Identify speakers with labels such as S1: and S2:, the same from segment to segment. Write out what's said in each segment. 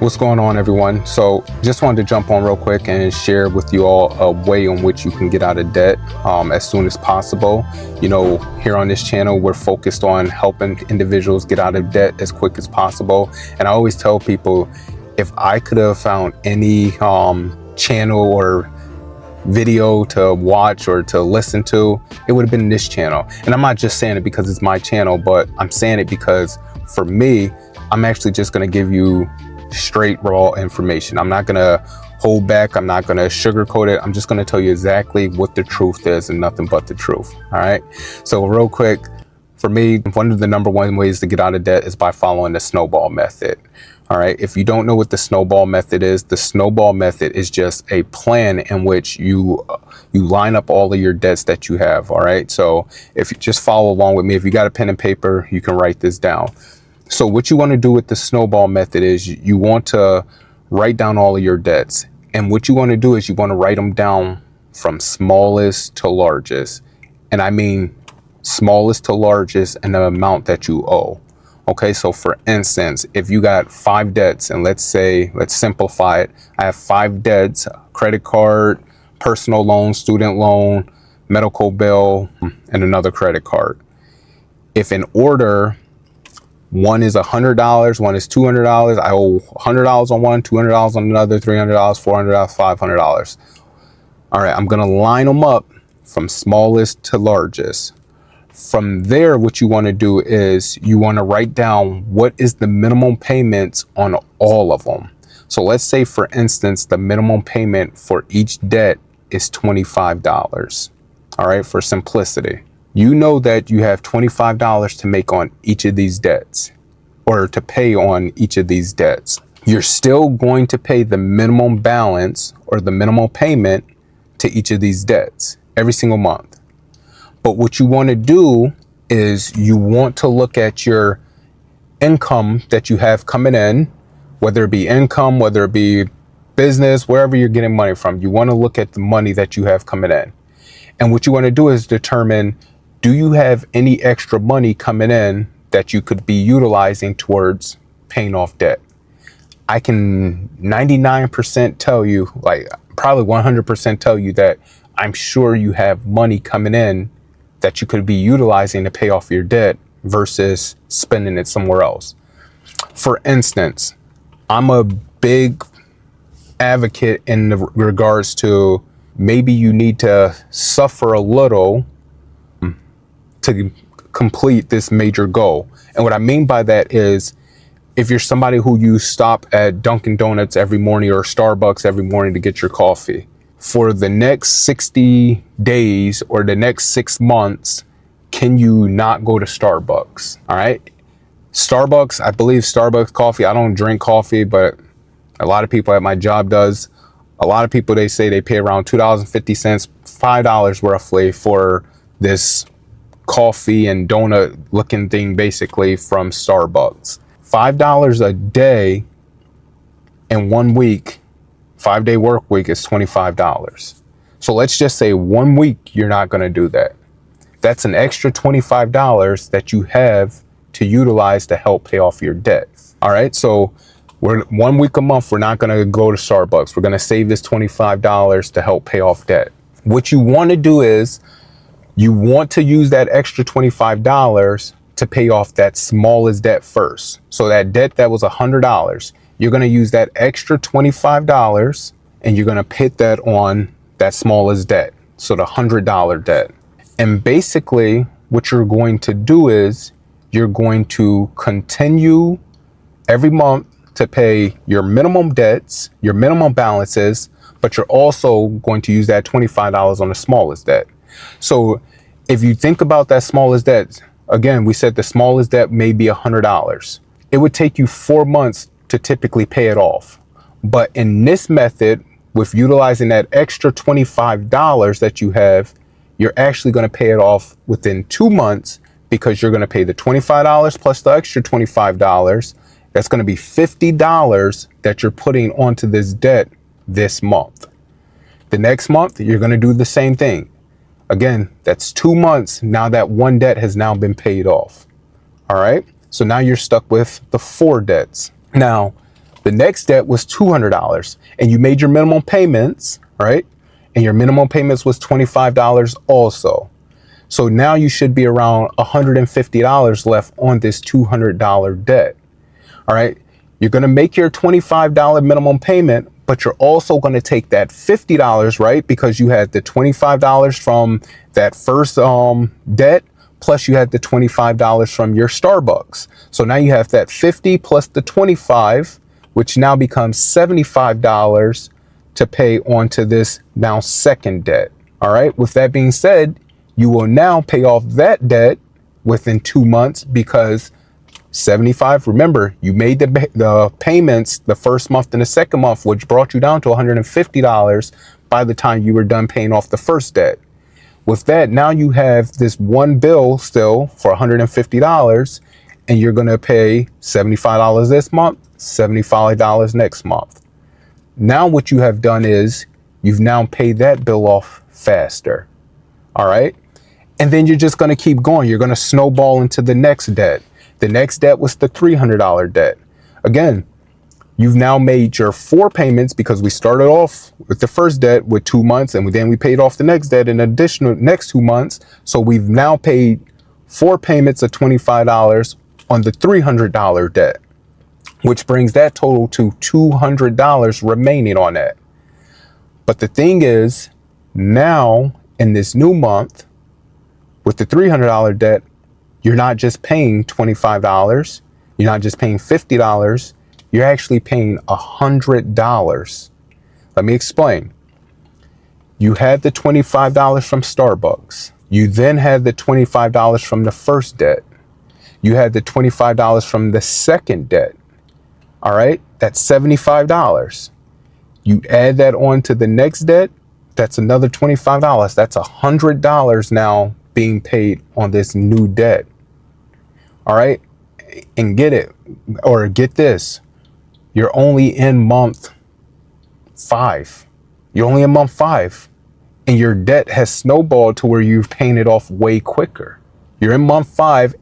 S1: What's going on, everyone? So just wanted to jump on real quick and share with you all a way in which you can get out of debt as soon as possible. You know, here on this channel, we're focused on helping individuals get out of debt as quick as possible. And I always tell people, if I could have found any channel or video to watch or to listen to, it would have been this channel. And I'm not just saying it because it's my channel, but I'm saying it because for me, I'm actually just going to give you straight raw information. I'm not going to hold back. I'm not going to sugarcoat it. I'm just going to tell you exactly what the truth is and nothing but the truth. All right. So real quick, for me, one of the number one ways to get out of debt is by following the snowball method. All right. If you don't know what the snowball method is, the snowball method is just a plan in which you line up all of your debts that you have. All right. So if you just follow along with me, if you got a pen and paper, you can write this down. So what you want to do with the snowball method is you want to write down all of your debts. And what you want to do is you want to write them down from smallest to largest. And I mean smallest to largest and the amount that you owe. Okay, so for instance, if you got 5 debts, and let's simplify it. I have 5 debts: credit card, personal loan, student loan, medical bill, and another credit card. If in order, one is $100, one is $200. I owe $100 on one, $200 on another, $300, $400, $500. All right, I'm gonna line them up from smallest to largest. From there, what you wanna do is you wanna write down what is the minimum payments on all of them. So let's say, for instance, the minimum payment for each debt is $25. All right, for simplicity. You know that you have $25 to make on each of these debts, or to pay on each of these debts. You're still going to pay the minimum balance or the minimum payment to each of these debts every single month. But what you want to do is you want to look at your income that you have coming in, whether it be income, whether it be business, wherever you're getting money from. You want to look at the money that you have coming in. And what you want to do is determine, do you have any extra money coming in that you could be utilizing towards paying off debt? I can 99% tell you, like probably 100% tell you, that I'm sure you have money coming in that you could be utilizing to pay off your debt versus spending it somewhere else. For instance, I'm a big advocate in the regards to maybe you need to suffer a little to complete this major goal. And what I mean by that is, if you're somebody who you stop at Dunkin' Donuts every morning or Starbucks every morning to get your coffee, for the next 60 days or the next 6 months, can you not go to Starbucks? All right. Starbucks, I believe Starbucks coffee, I don't drink coffee, but a lot of people at my job does. A lot of people, they say they pay around $2.50, $5 roughly for this coffee and donut looking thing, basically, from Starbucks. $5 a day in 1 week, 5-day work week, is $25. So let's just say 1 week you're not going to do that. That's an extra $25 that you have to utilize to help pay off your debt. All right, so we're 1 week a month, we're not going to go to Starbucks. We're going to save this $25 to help pay off debt. What you want to do is you want to use that extra $25 to pay off that smallest debt first. So that debt that was $100, you're going to use that extra $25 and you're going to put that on that smallest debt. So the $100 debt. And basically what you're going to do is you're going to continue every month to pay your minimum debts, your minimum balances, but you're also going to use that $25 on the smallest debt. So if you think about that smallest debt, again, we said the smallest debt may be $100. It would take you 4 months to typically pay it off. But in this method, with utilizing that extra $25 that you have, you're actually going to pay it off within 2 months, because you're going to pay the $25 plus the extra $25. That's going to be $50 that you're putting onto this debt this month. The next month, you're going to do the same thing. Again, that's 2 months. Now that one debt has now been paid off. All right. So now you're stuck with the 4 debts. Now, The next debt was $200 and you made your minimum payments, right? And your minimum payments was $25 also. So now you should be around $150 left on this $200 debt. All right. You're going to make your $25 minimum payment, but you're also going to take that $50, right? Because you had the $25 from that first debt, plus you had the $25 from your Starbucks. So now you have that 50 plus the 25, which now becomes $75 to pay onto this now second debt. All right. With that being said, you will now pay off that debt within 2 months because 75, remember, you made the payments the first month and the second month, which brought you down to $150 by the time you were done paying off the first debt. With that, now you have this one bill still for $150 and you're going to pay $75 this month, $75 next month. Now what you have done is you've now paid that bill off faster. All right. And then you're just going to keep going. You're going to snowball into the next debt. The next debt was the $300 debt. Again, you've now made your 4 payments because we started off with the first debt with 2 months and then we paid off the next debt in additional next 2 months. So we've now paid 4 payments of $25 on the $300 debt, which brings that total to $200 remaining on that. But the thing is, now in this new month with the $300 debt, you're not just paying $25. You're not just paying $50. You're actually paying $100. Let me explain. You had the $25 from Starbucks. You then had the $25 from the first debt. You had the $25 from the second debt. All right, that's $75. You add that on to the next debt, that's another $25. That's $100 now being paid on this new debt. All right. And get it, or get this. You're only in month 5. You're only in month 5 and your debt has snowballed to where you've paying it off way quicker. You're in month 5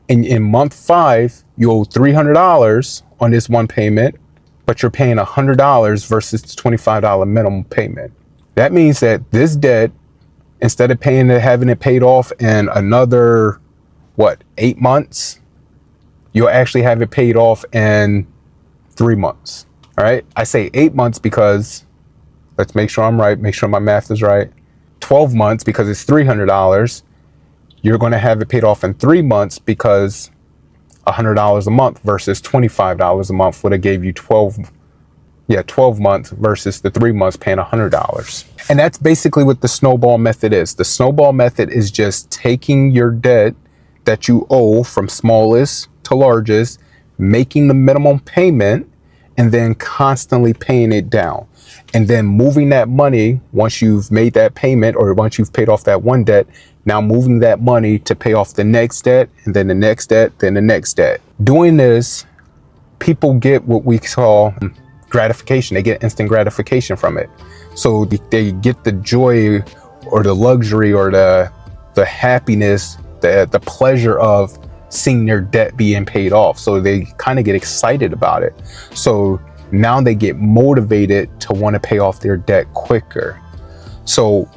S1: and in month 5, you owe $300 on this one payment, but you're paying $100 versus the $25 minimum payment. That means that this debt, instead of having it paid off in another, 8 months, you'll actually have it paid off in 3 months. All right. I say 8 months because let's make sure I'm right. Make sure my math is right. 12 months because it's $300. You're going to have it paid off in 3 months because $100 a month versus $25 a month would have gave you 12 months versus the 3 months paying $100. And that's basically what the snowball method is. The snowball method is just taking your debt that you owe from smallest to largest, making the minimum payment, and then constantly paying it down. And then moving that money, once you've made that payment or once you've paid off that one debt, now moving that money to pay off the next debt, and then the next debt, then the next debt. Doing this, people get what we call gratification. They get instant gratification from it. So they get the joy or the luxury or the happiness, the pleasure of seeing their debt being paid off. So they kind of get excited about it. So now they get motivated to want to pay off their debt quicker. So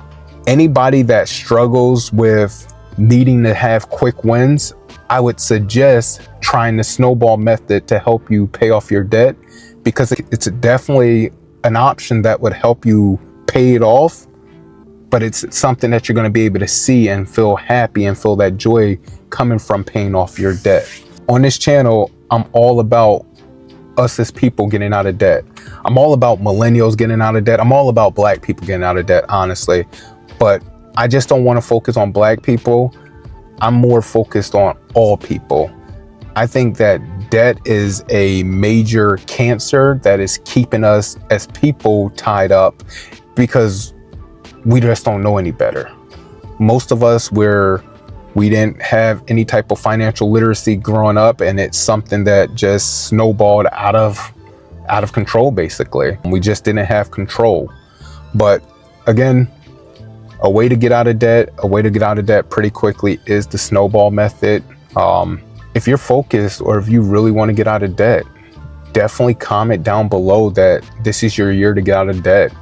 S1: anybody that struggles with needing to have quick wins, I would suggest trying the snowball method to help you pay off your debt, because it's definitely an option that would help you pay it off, but it's something that you're going to be able to see and feel happy and feel that joy coming from paying off your debt. On this channel, I'm all about us as people getting out of debt. I'm all about millennials getting out of debt. I'm all about Black people getting out of debt, honestly. But I just don't want to focus on Black people. I'm more focused on all people. I think that debt is a major cancer that is keeping us as people tied up because we just don't know any better. Most of us, we didn't have any type of financial literacy growing up, and it's something that just snowballed out of control, basically. We just didn't have control. But again, a way to get out of debt pretty quickly is the snowball method. If you're focused, or if you really want to get out of debt, definitely comment down below that this is your year to get out of debt.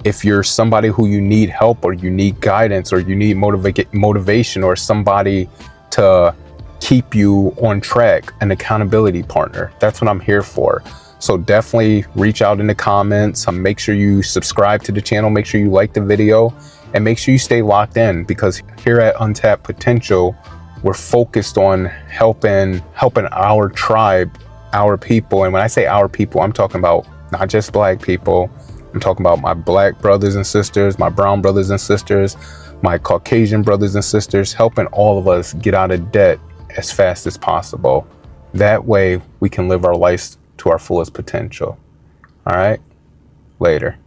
S1: If you're somebody who you need help, or you need guidance, or you need motivation, or somebody to keep you on track, an accountability partner, that's what I'm here for. So definitely reach out in the comments. Make sure you subscribe to the channel, make sure you like the video, and make sure you stay locked in, because here at Untapped Potential, we're focused on helping our tribe, our people. And when I say our people, I'm talking about not just Black people. I'm talking about my Black brothers and sisters, my brown brothers and sisters, my Caucasian brothers and sisters, helping all of us get out of debt as fast as possible. That way we can live our lives to our fullest potential. All right, later.